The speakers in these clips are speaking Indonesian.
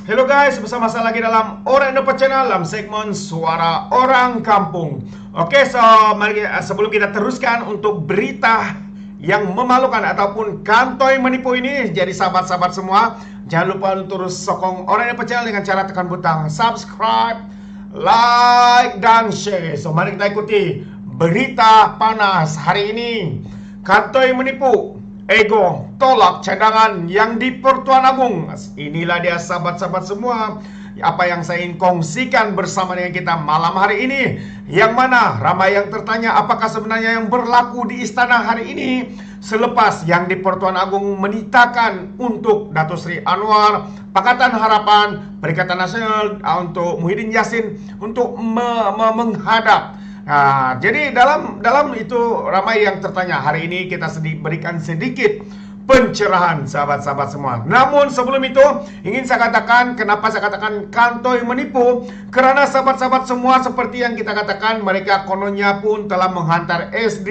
Hello guys, bersama saya lagi dalam Orang Dapat Channel dalam segmen Suara Orang Kampung. Oke, mari sebelum kita teruskan untuk berita yang memalukan ataupun kantoi menipu ini, jadi sahabat-sahabat semua, jangan lupa untuk terus sokong Orang Dapat Channel dengan cara tekan butang subscribe, like, dan share. Mari kita ikuti berita panas hari ini. Kantoi menipu, ego tolak cadangan yang di Pertuan Agung. Inilah dia sahabat-sahabat semua apa yang saya ingin kongsikan bersama dengan kita malam hari ini. Yang mana ramai yang tertanya apakah sebenarnya yang berlaku di istana hari ini selepas yang di Pertuan Agung menitakan untuk Datuk Seri Anwar, Pakatan Harapan, Perikatan Nasional untuk Muhyiddin Yassin untuk menghadap. Nah, jadi dalam itu ramai yang tertanya. Hari ini kita berikan sedikit pencerahan sahabat-sahabat semua. Namun sebelum itu ingin saya katakan kenapa saya katakan kantoi menipu, karena sahabat-sahabat semua seperti yang kita katakan, mereka kononnya pun telah menghantar SD,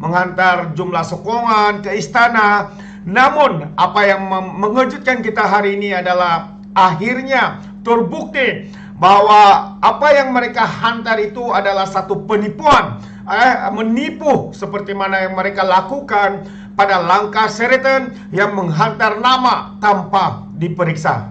menghantar jumlah sokongan ke istana. Namun apa yang mengejutkan kita hari ini adalah akhirnya terbukti bahwa apa yang mereka hantar itu adalah satu penipuan, menipu seperti mana yang mereka lakukan pada Langkah Sheraton yang menghantar nama tanpa diperiksa.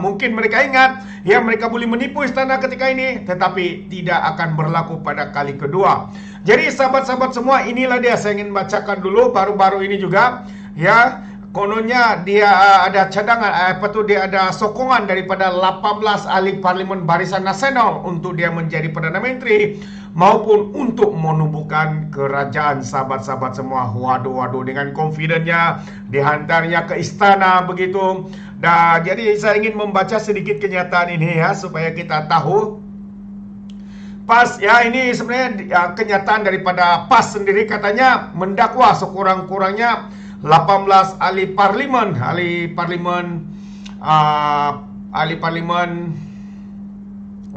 Mungkin mereka ingat ya, mereka boleh menipu istana ketika ini, tetapi tidak akan berlaku pada kali kedua. Jadi sahabat-sahabat semua, inilah dia saya ingin bacakan dulu baru-baru ini juga ya. Kononnya dia ada cadangan, dia ada sokongan daripada 18 ahli parlimen Barisan Nasional untuk dia menjadi Perdana Menteri maupun untuk menubuhkan kerajaan sahabat-sahabat semua. Waduh, dengan confidentnya dihantarnya ke istana begitu. Dan jadi saya ingin membaca sedikit kenyataan ini ya, supaya kita tahu. PAS ya, ini sebenarnya kenyataan daripada PAS sendiri, katanya mendakwa sekurang-kurangnya 18 ahli parlimen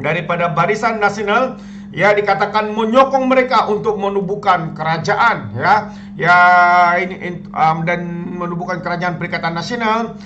daripada Barisan Nasional ya, dikatakan menyokong mereka untuk menubuhkan kerajaan dan menubuhkan kerajaan Perikatan Nasional,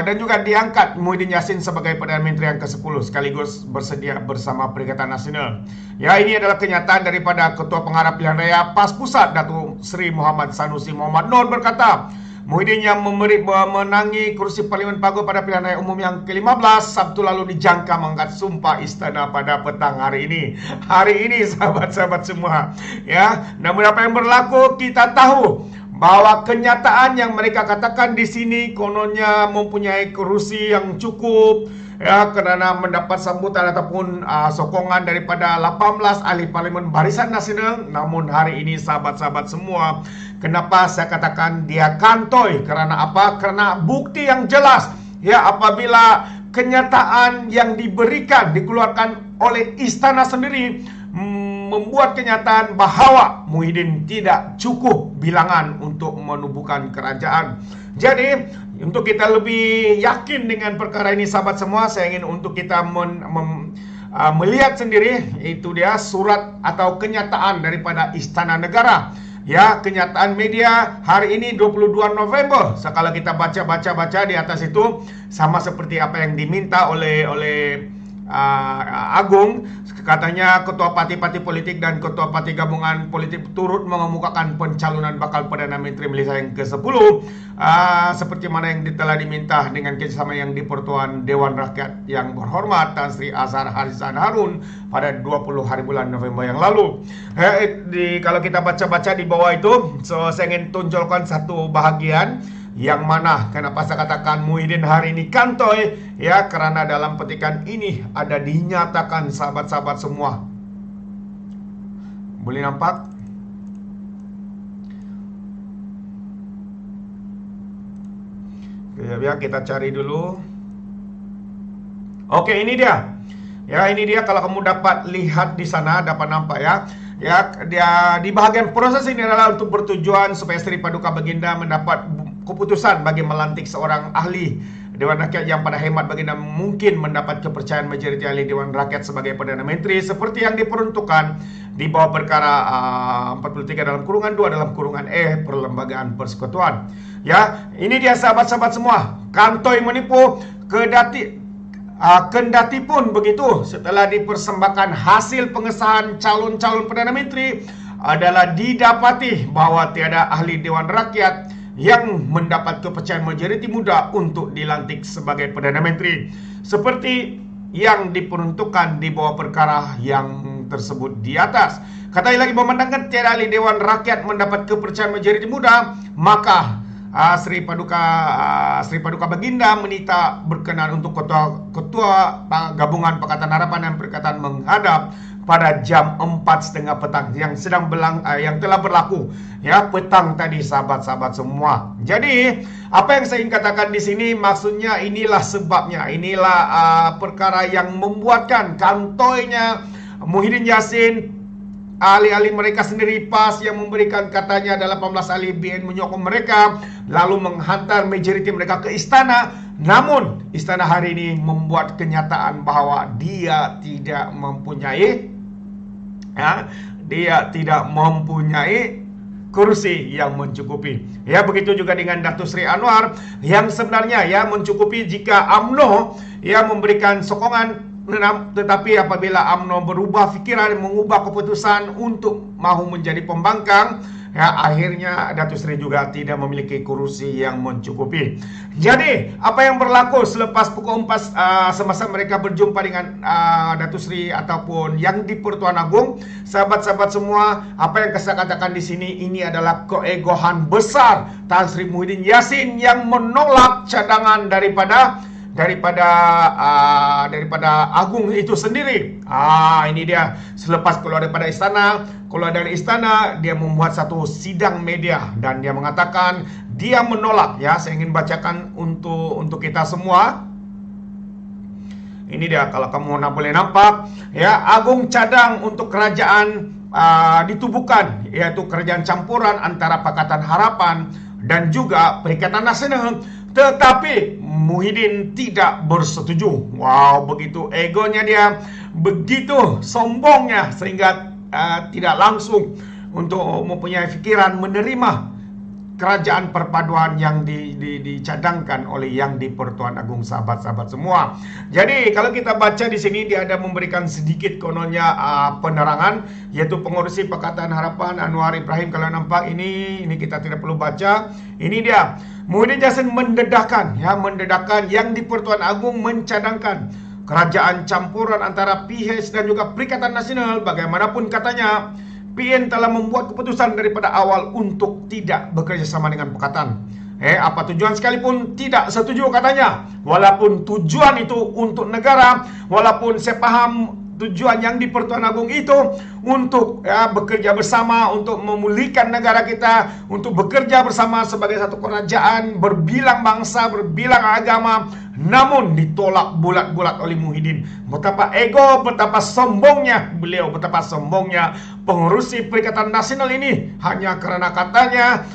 dan juga diangkat Muhyiddin Yassin sebagai Perdana Menteri yang ke-10 sekaligus bersedia bersama Perikatan Nasional. Ya, ini adalah kenyataan daripada Ketua Pengarah Pilihan Raya PAS Pusat, Datuk Seri Muhammad Sanusi Muhammad Nur, berkata Muhyiddin yang menangi kursi Parlimen Pagar pada Pilihan Raya Umum yang ke-15 Sabtu lalu dijangka mengangkat sumpah istana pada petang hari ini. Hari ini sahabat-sahabat semua ya. Namun apa yang berlaku kita tahu bahwa kenyataan yang mereka katakan di sini kononnya mempunyai kursi yang cukup ya, kerana mendapat sambutan ataupun sokongan daripada 18 ahli parlimen Barisan Nasional. Namun hari ini sahabat-sahabat semua, kenapa saya katakan dia kantoi? Karena apa? Karena bukti yang jelas ya, apabila kenyataan yang dikeluarkan oleh istana sendiri membuat kenyataan bahwa Muhyiddin tidak cukup bilangan untuk menubuhkan kerajaan. Jadi untuk kita lebih yakin dengan perkara ini sahabat semua, saya ingin untuk kita melihat sendiri, itu dia surat atau kenyataan daripada Istana Negara. Ya, kenyataan media hari ini 22 November. Sekala kita baca di atas itu sama seperti apa yang diminta oleh Agung. Katanya ketua parti-parti politik dan ketua parti gabungan politik turut mengemukakan pencalonan bakal Perdana Menteri Malaysia yang ke-10 seperti mana yang telah diminta dengan kerjasama yang di Pertuan Dewan Rakyat yang berhormat Tan Sri Azhar Harisan Harun pada 20 hari bulan November yang lalu. Kalau kita baca di bawah itu, saya ingin tunjukkan satu bahagian yang mana kenapa saya katakan Muhyiddin hari ini kantoi ya, karena dalam petikan ini ada dinyatakan sahabat-sahabat semua. Boleh nampak? Ya, kita cari dulu. Oke, ini dia. Ya, ini dia, kalau kamu dapat lihat di sana dapat nampak ya. Ya, dia di bahagian proses ini adalah untuk bertujuan supaya Sri Paduka Baginda mendapat keputusan bagi melantik seorang ahli Dewan Rakyat yang pada hemat baginda mungkin mendapat kepercayaan majoriti ahli Dewan Rakyat sebagai Perdana Menteri seperti yang diperuntukkan di bawah perkara 43 dalam kurungan 2 dalam kurungan E Perlembagaan Persekutuan. Ya, ini dia sahabat-sahabat semua, kantoi menipu Kendati pun begitu, setelah dipersembahkan hasil pengesahan calon-calon Perdana Menteri adalah didapati bahwa tiada ahli Dewan Rakyat yang mendapat kepercayaan majoriti muda untuk dilantik sebagai Perdana Menteri seperti yang diperuntukkan di bawah perkara yang tersebut di atas. Katanya lagi, memandangkan tiada ahli Dewan Rakyat mendapat kepercayaan majoriti muda, maka Sri Paduka Baginda menita berkenan untuk ketua gabungan Pakatan Harapan dan Perikatan menghadap pada jam 4:30 petang yang telah berlaku ya petang tadi, sahabat-sahabat semua. Jadi apa yang saya ingin katakan di sini, maksudnya inilah sebabnya, inilah perkara yang membuatkan kantoynya Muhyiddin Yassin, ahli-ahli mereka sendiri PAS yang memberikan katanya adalah 18 ahli BN menyokong mereka, lalu menghantar majoriti mereka ke istana. Namun istana hari ini membuat kenyataan bahwa dia tidak mempunyai kursi yang mencukupi. Ya, begitu juga dengan Datuk Seri Anwar yang sebenarnya ya mencukupi jika UMNO ya memberikan sokongan. Tetapi apabila UMNO berubah fikiran, mengubah keputusan untuk mahu menjadi pembangkang, ya akhirnya Datuk Seri juga tidak memiliki kursi yang mencukupi. Jadi apa yang berlaku selepas pukul 4 semasa mereka berjumpa dengan Datuk Seri ataupun yang di Pertuan Agong, sahabat-sahabat semua, apa yang saya katakan di sini, ini adalah keegohan besar Tan Sri Muhyiddin Yassin yang menolak cadangan daripada Agung itu sendiri. Ini dia, selepas keluar dari istana, dia membuat satu sidang media dan dia mengatakan dia menolak. Ya, saya ingin bacakan untuk kita semua. Ini dia, kalau kamu boleh nampak ya, Agung cadang untuk kerajaan ditubuhkan, yaitu kerajaan campuran antara Pakatan Harapan dan juga Perikatan Nasional. Tetapi Muhyiddin tidak bersetuju. Wow, begitu egonya dia, begitu sombongnya, sehingga tidak langsung untuk mempunyai pikiran menerima kerajaan perpaduan yang dicadangkan oleh yang di Pertuan Agong, sahabat-sahabat semua. Jadi kalau kita baca di sini, dia ada memberikan sedikit kononnya penerangan, yaitu pengurusi Pakatan Harapan Anwar Ibrahim. Kalau nampak ini kita tidak perlu baca. Ini dia, Muhyiddin Yassin mendedahkan yang di Pertuan Agong mencadangkan kerajaan campuran antara PH dan juga Perikatan Nasional. Bagaimanapun katanya, PN telah membuat keputusan daripada awal untuk tidak bekerja sama dengan Pakatan. Apa tujuan sekalipun tidak setuju katanya. Walaupun tujuan itu untuk negara, walaupun saya paham tujuan yang di Pertuan Agong itu untuk bekerja bersama untuk memulihkan negara kita, untuk bekerja bersama sebagai satu kerajaan berbilang bangsa, berbilang agama, namun ditolak bulat-bulat oleh Muhyiddin. Betapa ego, betapa sombongnya beliau, betapa sombongnya pengurusi Perikatan Nasional ini, hanya karena katanya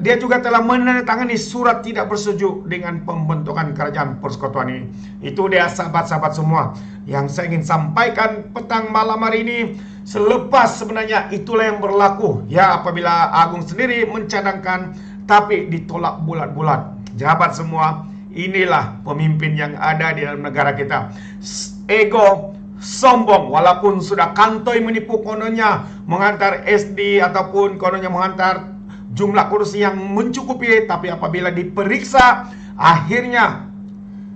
dia juga telah menandatangani surat tidak bersetuju dengan pembentukan kerajaan persekutuan ini. Itu dia, sahabat-sahabat semua, yang saya ingin sampaikan petang malam hari ini. Selepas sebenarnya itulah yang berlaku ya, apabila Agung sendiri mencadangkan tapi ditolak bulat-bulat. Sahabat semua, inilah pemimpin yang ada di dalam negara kita. Ego, sombong, walaupun sudah kantoi menipu, kononnya menghantar SD ataupun kononnya menghantar jumlah kursi yang mencukupi, tapi apabila diperiksa, akhirnya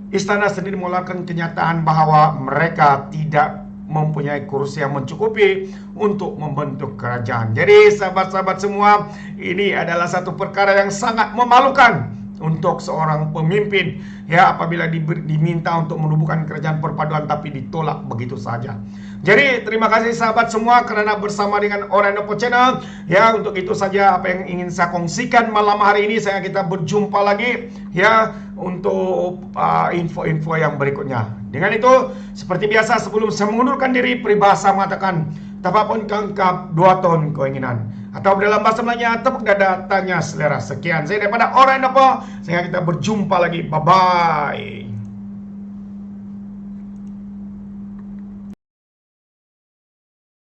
istana sendiri mengeluarkan kenyataan bahwa mereka tidak mempunyai kursi yang mencukupi untuk membentuk kerajaan. Jadi sahabat-sahabat semua, ini adalah satu perkara yang sangat memalukan untuk seorang pemimpin ya, apabila diminta untuk menubuhkan kerajaan perpaduan tapi ditolak begitu saja. Jadi terima kasih sahabat semua kerana bersama dengan Oranopo Channel ya. Untuk itu saja apa yang ingin saya kongsikan malam hari ini. Kita berjumpa lagi ya untuk info-info yang berikutnya. Dengan itu, seperti biasa sebelum saya mengundurkan diri, peribahasa mengatakan tapapun kangkap 2 ton keinginan, atau dalam bahasa Melayu tepuk dada tanya selera. Sekian saya daripada Oranopo. Kita berjumpa lagi. Bye bye.